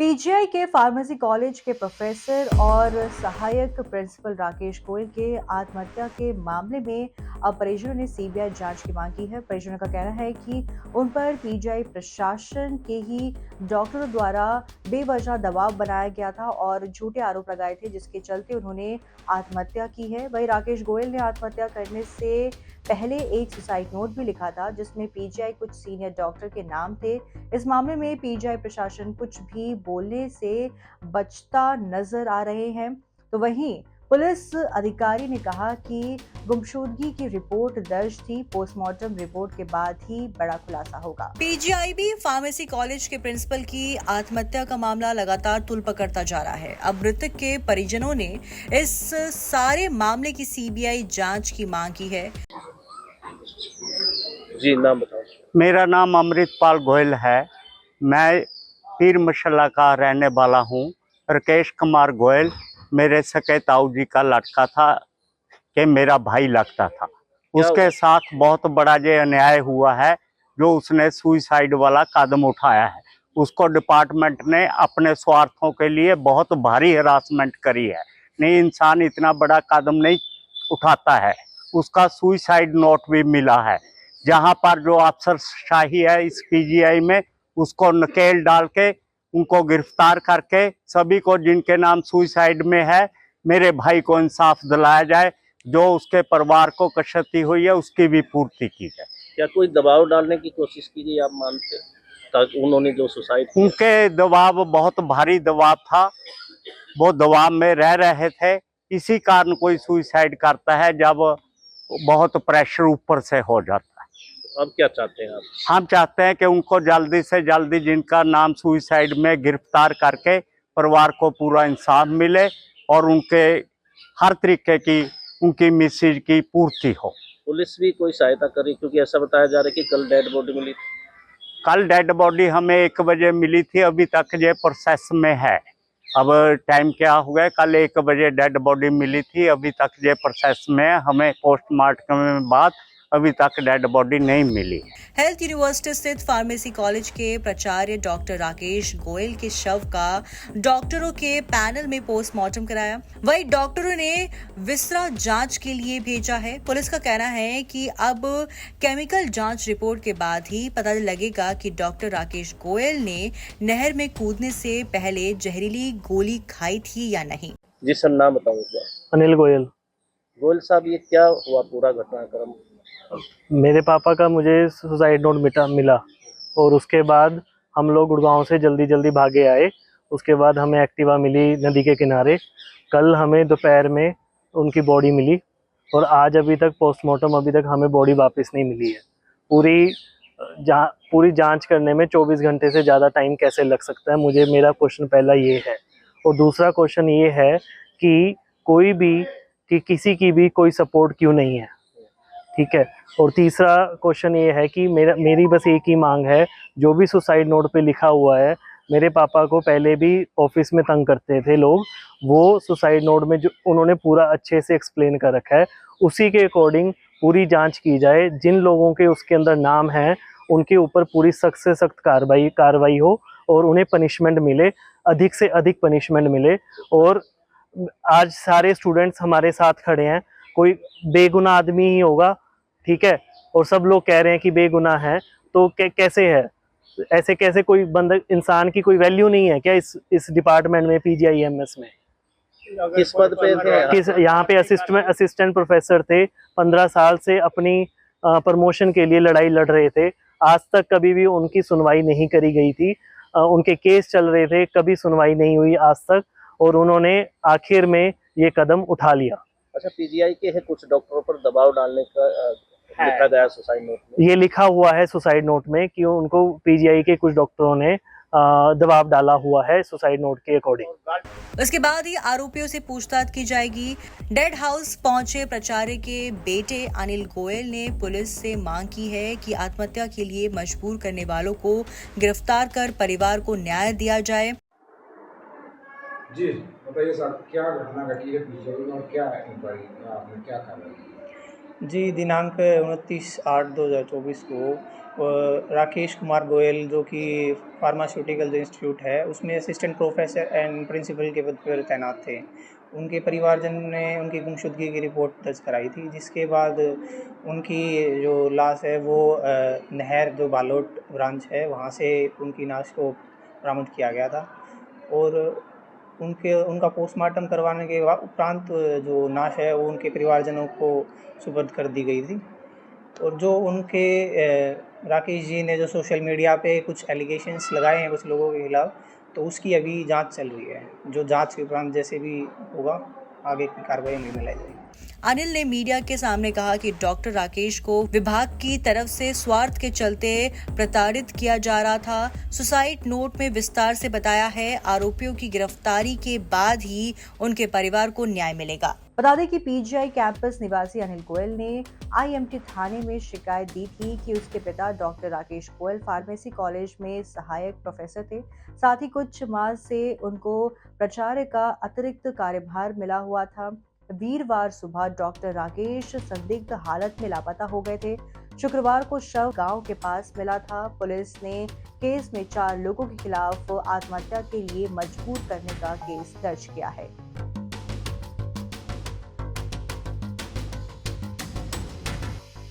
PGI के pharmacy college के professor और सहायक प्रिंसिपल राकेश गोयल के आत्महत्या के मामले में अब परिजनों ने सीबीआई जांच की मांग की है। परिजनों का कहना है कि उन पर पीजीआई प्रशासन के ही डॉक्टरों द्वारा बेवजह दबाव बनाया गया था और झूठे आरोप लगाए थे, जिसके चलते उन्होंने आत्महत्या की है। वहीं राकेश गोयल ने आत्महत्या करने से पहले एक सुसाइड नोट भी लिखा था, जिसमें पीजीआई कुछ सीनियर डॉक्टर के नाम थे। इस मामले में पीजीआई प्रशासन कुछ भी बोलने से बचता नजर आ रहे हैं। तो वहीं पुलिस अधिकारी ने कहा कि गुमशुदगी की रिपोर्ट दर्ज थी, पोस्टमार्टम रिपोर्ट के बाद ही बड़ा खुलासा होगा। पीजीआईबी फार्मेसी कॉलेज के प्रिंसिपल की आत्महत्या का मामला लगातार तुल पकड़ता जा रहा है। अब मृतक के परिजनों ने इस सारे मामले की सीबीआई जांच की मांग की है। जी, नाम बताओ। मेरा नाम अमृतपाल गोयल है। मैं पीर मशल्ला का रहने वाला हूँ। राकेश कुमार गोयल मेरे सके ताऊ जी का लड़का था, कि मेरा भाई लगता था। उसके साथ बहुत बड़ा ये अन्याय हुआ है, जो उसने सुसाइड वाला कदम उठाया है। उसको डिपार्टमेंट ने अपने स्वार्थों के लिए बहुत भारी हरासमेंट करी है। नहीं, इंसान इतना बड़ा कदम नहीं उठाता है। उसका सुसाइड नोट भी मिला है, जहां पर जो अफसरशाही है इस पीजीआई में, उसको नकेल डाल के उनको गिरफ्तार करके सभी को जिनके नाम सुसाइड में है, मेरे भाई को इंसाफ दिलाया जाए। जो उसके परिवार को क्षति हुई है उसकी भी पूर्ति की जाए। क्या कोई दबाव डालने की कोशिश की गई, आप मानते हैं, ताकि उन्होंने जो सुसाइड किया? उनके दबाव, बहुत भारी दबाव था, वो दबाव में रह रहे थे। इसी कारण कोई सुसाइड करता है जब बहुत प्रेशर ऊपर से हो जाता है। अब क्या चाहते हैं आप? हम चाहते हैं कि उनको जल्दी से जल्दी जिनका नाम सुसाइड में, गिरफ्तार करके परिवार को पूरा इंसाफ मिले और उनके हर तरीके की उनकी मिसेज की पूर्ति हो। पुलिस भी कोई सहायता करी, क्योंकि ऐसा बताया जा रहा है कि कल डेड बॉडी मिली थी। कल डेड बॉडी हमें 1 बजे मिली थी, अभी तक ये प्रोसेस में है। अब टाइम क्या हुआ है, कल 1 बजे डेड बॉडी मिली थी, अभी तक ये प्रोसेस में है। हमें पोस्टमार्टम के बाद अभी तक डेड बॉडी नहीं मिली। हेल्थ यूनिवर्सिटी स्थित फार्मेसी कॉलेज के प्राचार्य डॉक्टर राकेश गोयल के शव का डॉक्टरों के पैनल में पोस्टमार्टम कराया। वहीं डॉक्टरों ने विसरा जांच के लिए भेजा है। पुलिस का कहना है कि अब केमिकल जांच रिपोर्ट के बाद ही पता लगेगा कि डॉक्टर राकेश गोयल ने नहर में कूदने से पहले जहरीली गोली खाई थी या नहीं। जी सर, नाम बताओ। अनिल गोयल। गोयल साहब, ये क्या हुआ पूरा घटनाक्रम? मेरे पापा का मुझे सुसाइड नोट मिला और उसके बाद हम लोग गुड़गांव से जल्दी जल्दी भागे आए। उसके बाद हमें एक्टिवा मिली नदी के किनारे। कल हमें दोपहर में उनकी बॉडी मिली और आज अभी तक पोस्टमार्टम, अभी तक हमें बॉडी वापस नहीं मिली है। पूरी जांच करने में 24 घंटे से ज़्यादा टाइम कैसे लग सकता है, मुझे, मेरा क्वेश्चन पहला ये है। और दूसरा क्वेश्चन ये है कि किसी की भी कोई सपोर्ट क्यों नहीं है, ठीक है। और तीसरा क्वेश्चन ये है कि मेरी बस एक ही मांग है, जो भी सुसाइड नोट पे लिखा हुआ है, मेरे पापा को पहले भी ऑफिस में तंग करते थे लोग, वो सुसाइड नोट में जो उन्होंने पूरा अच्छे से एक्सप्लेन कर रखा है, उसी के अकॉर्डिंग पूरी जांच की जाए। जिन लोगों के उसके अंदर नाम हैं उनके ऊपर पूरी सख्त से सख्त कार्रवाई हो और उन्हें पनिशमेंट मिले, अधिक से अधिक पनिशमेंट मिले। और आज सारे स्टूडेंट्स हमारे साथ खड़े हैं, कोई बेगुनाह आदमी ही होगा, ठीक है, और सब लोग कह रहे हैं कि बेगुनाह है, तो कैसे है? ऐसे कैसे कोई बंदा, इंसान की कोई वैल्यू नहीं है क्या इस डिपार्टमेंट में, पीजीआईएमएस में? किस पद पे थे? यहाँ पे असिस्टेंट प्रोफेसर थे। 15 साल से अपनी प्रमोशन के लिए लड़ाई लड़ रहे थे। आज तक कभी भी उनकी सुनवाई नहीं करी गई थी। उनके केस चल रहे थे, कभी सुनवाई नहीं हुई आज तक, और उन्होंने आखिर में ये कदम उठा लिया। अच्छा, पीजीआई के है कुछ डॉक्टरों पर दबाव डालने का लिखा गया सुसाइड नोट में? ये लिखा हुआ है सुसाइड नोट में कि उनको पीजीआई के कुछ डॉक्टरों ने दबाव डाला हुआ है सुसाइड नोट के अकॉर्डिंग। उसके बाद ही आरोपियों से पूछताछ की जाएगी। डेड हाउस पहुंचे प्राचार्य के बेटे अनिल गोयल ने पुलिस से मांग की है कि आत्महत्या के लिए मजबूर करने वालों को गिरफ्तार कर परिवार को न्याय दिया जाए। जी बताइए साहब, क्या घटना घटी है पीजीआई में और क्या इंक्वायरी आपने क्या कार्रवाई की? जी, दिनांक 29/8/2024 को राकेश कुमार गोयल जो कि फार्मास्यूटिकल इंस्टीट्यूट है उसमें असिस्टेंट प्रोफेसर एंड प्रिंसिपल के पद पर तैनात थे। उनके परिवारजन ने उनकी गुमशुदगी की रिपोर्ट दर्ज कराई थी, जिसके बाद उनकी जो लाश है वो नहर जो बालोट ब्रांच है वहाँ से उनकी लाश को बरामद किया गया था और उनका पोस्टमार्टम करवाने के उपरांत जो लाश है वो उनके परिवारजनों को सुपुर्द कर दी गई थी। और जो उनके राकेश जी ने जो सोशल मीडिया पे कुछ एलिगेशंस लगाए हैं कुछ लोगों के खिलाफ, तो उसकी अभी जांच चल रही है। जो जांच के उपरांत जैसे भी होगा आगे की कार्रवाई में लाई जाएगी। अनिल ने मीडिया के सामने कहा कि डॉक्टर राकेश को विभाग की तरफ से स्वार्थ के चलते प्रताड़ित किया जा रहा था। सुसाइड नोट में विस्तार से बताया है आरोपियों की गिरफ्तारी के बाद ही उनके परिवार को न्याय मिलेगा। बता दें कि पीजीआई कैंपस निवासी अनिल गोयल ने आईएमटी थाने में शिकायत दी थी कि उसके पिता doctor Rakesh Goyal pharmacy college में सहायक प्रोफेसर थे। साथ ही कुछ माह से उनको प्राचार्य का अतिरिक्त कार्यभार मिला हुआ था। वीरवार सुबह डॉक्टर राकेश संदिग्ध हालत में लापता हो गए थे। शुक्रवार को शव गांव के पास मिला था। पुलिस ने केस में 4 लोगों के खिलाफ आत्महत्या के लिए मजबूर करने का केस दर्ज किया है।